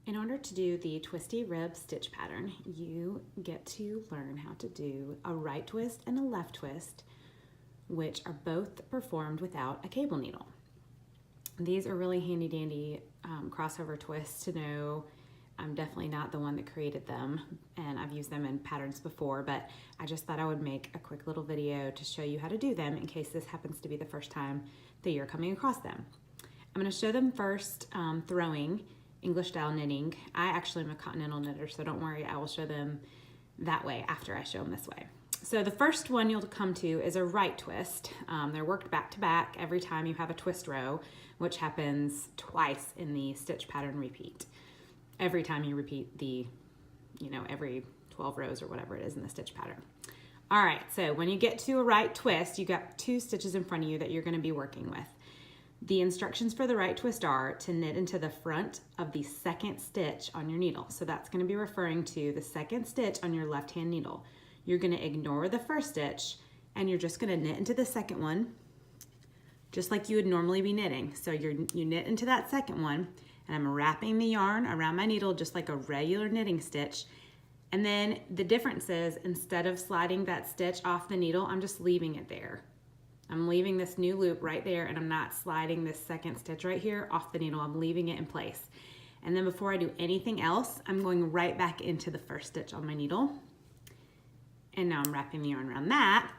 In order to do the twisty rib stitch pattern, you get to learn how to do a right twist and a left twist, which are both performed without a cable needle. These are really handy dandy crossover twists to know. I'm definitely not the one that created them, and I've used them in patterns before, but I just thought I would make a quick little video to show you how to do them in case this happens to be the first time that you're coming across them. I'm going to show them first throwing English style knitting. I actually am a Continental knitter, so don't worry, I will show them that way after I show them this way. So the first one you'll come to is a right twist. They're worked back to back every time you have a twist row, which happens twice in the stitch pattern repeat. Every time you repeat the, every 12 rows or whatever it is in the stitch pattern. All right, so when you get to a right twist, you got 2 stitches in front of you that you're going to be working with. The instructions for the right twist are to knit into the front of the second stitch on your needle. So that's going to be referring to the second stitch on your left hand needle. You're going to ignore the first stitch and you're just going to knit into the second one, just like you would normally be knitting. So you knit into that second one, and I'm wrapping the yarn around my needle just like a regular knitting stitch. And then the difference is, instead of sliding that stitch off the needle, I'm just leaving it there. I'm leaving this new loop right there, and I'm not sliding this second stitch right here off the needle. I'm leaving it in place. And then before I do anything else, I'm going right back into the first stitch on my needle. And now I'm wrapping the yarn around that,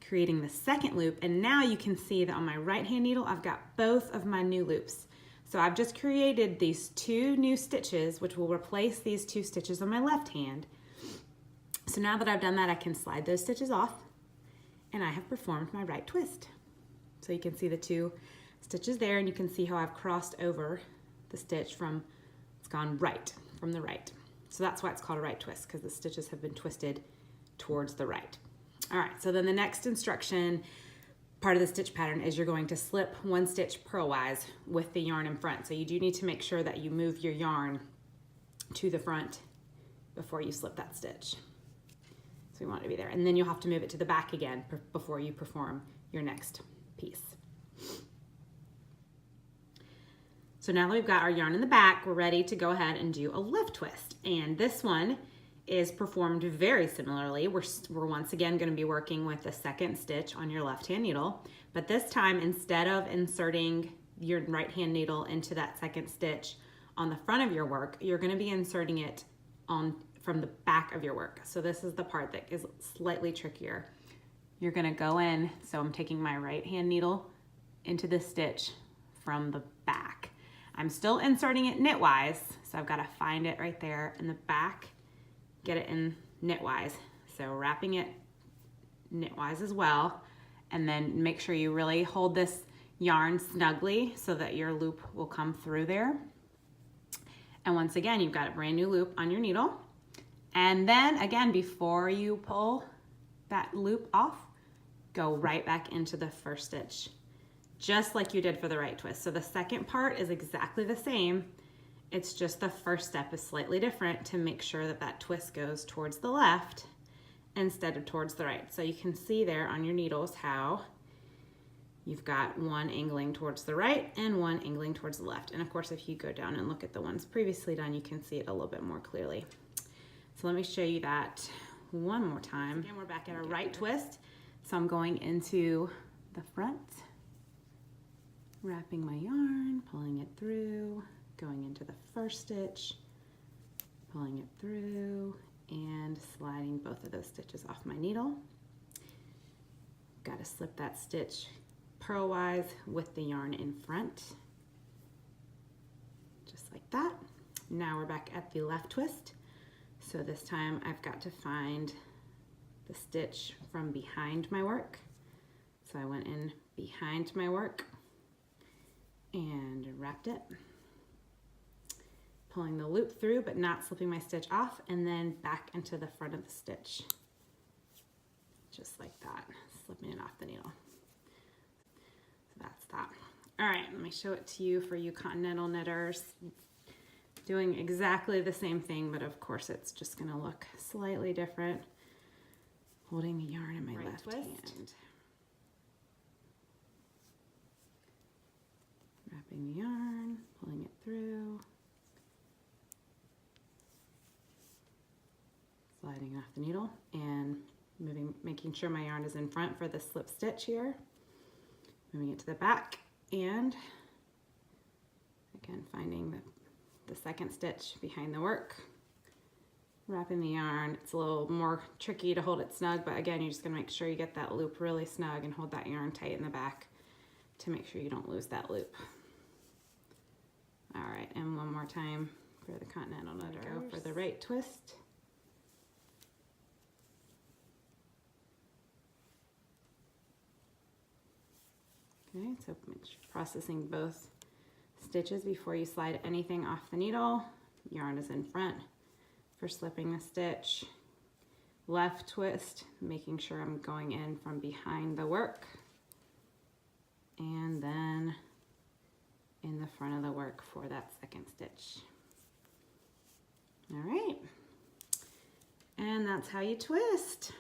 creating the second loop. And now you can see that on my right hand needle, I've got both of my new loops. So I've just created these 2 new stitches, which will replace these 2 stitches on my left hand. So now that I've done that, I can slide those stitches off, and I have performed my right twist. So you can see the 2 stitches there, and you can see how I've crossed over the stitch from, it's gone right, from the right. So that's why it's called a right twist, because the stitches have been twisted towards the right. All right, so then the next instruction, part of the stitch pattern, is you're going to slip 1 stitch purlwise with the yarn in front. So you do need to make sure that you move your yarn to the front before you slip that stitch. So we want it to be there. And then you'll have to move it to the back again before you perform your next piece. So now that we've got our yarn in the back, we're ready to go ahead and do a left twist. And this one is performed very similarly. We're once again going to be working with the second stitch on your left hand needle, but this time, instead of inserting your right hand needle into that second stitch on the front of your work, you're going to be inserting it from the back of your work. So this is the part that is slightly trickier. You're going to go in, so I'm taking my right hand needle into the stitch from the back. I'm still inserting it knitwise, so I've got to find it right there in the back, get it in knitwise. So wrapping it knitwise as well, and then make sure you really hold this yarn snugly so that your loop will come through there. And once again, you've got a brand new loop on your needle. And then again, before you pull that loop off, go right back into the first stitch, just like you did for the right twist. So the second part is exactly the same. It's just the first step is slightly different to make sure that that twist goes towards the left instead of towards the right. So you can see there on your needles how you've got one angling towards the right and one angling towards the left. And of course, if you go down and look at the ones previously done, you can see it a little bit more clearly. So let me show you that one more time. Again, we're back at our right twist. So I'm going into the front, wrapping my yarn, pulling it through, going into the first stitch, pulling it through, and sliding both of those stitches off my needle. Got to slip that stitch purlwise with the yarn in front, just like that. Now we're back at the left twist. So this time I've got to find the stitch from behind my work. So I went in behind my work and wrapped it, pulling the loop through but not slipping my stitch off, and then back into the front of the stitch, just like that, slipping it off the needle. So that's that. All right, let me show it to you for you Continental knitters. Doing exactly the same thing, but of course it's just gonna look slightly different. Holding the yarn in my left hand. Wrapping the yarn, pulling it through, sliding off the needle and making sure my yarn is in front for the slip stitch here. Moving it to the back, and again finding the second stitch behind the work. Wrapping the yarn. It's a little more tricky to hold it snug, but again, you're just gonna make sure you get that loop really snug and hold that yarn tight in the back to make sure you don't lose that loop. All right, and one more time for the Continental go for the right twist. Okay, so make sure you're processing both stitches before you slide anything off the needle. Yarn is in front for slipping the stitch. Left twist, making sure I'm going in from behind the work. And then in the front of the work for that second stitch. All right. And that's how you twist.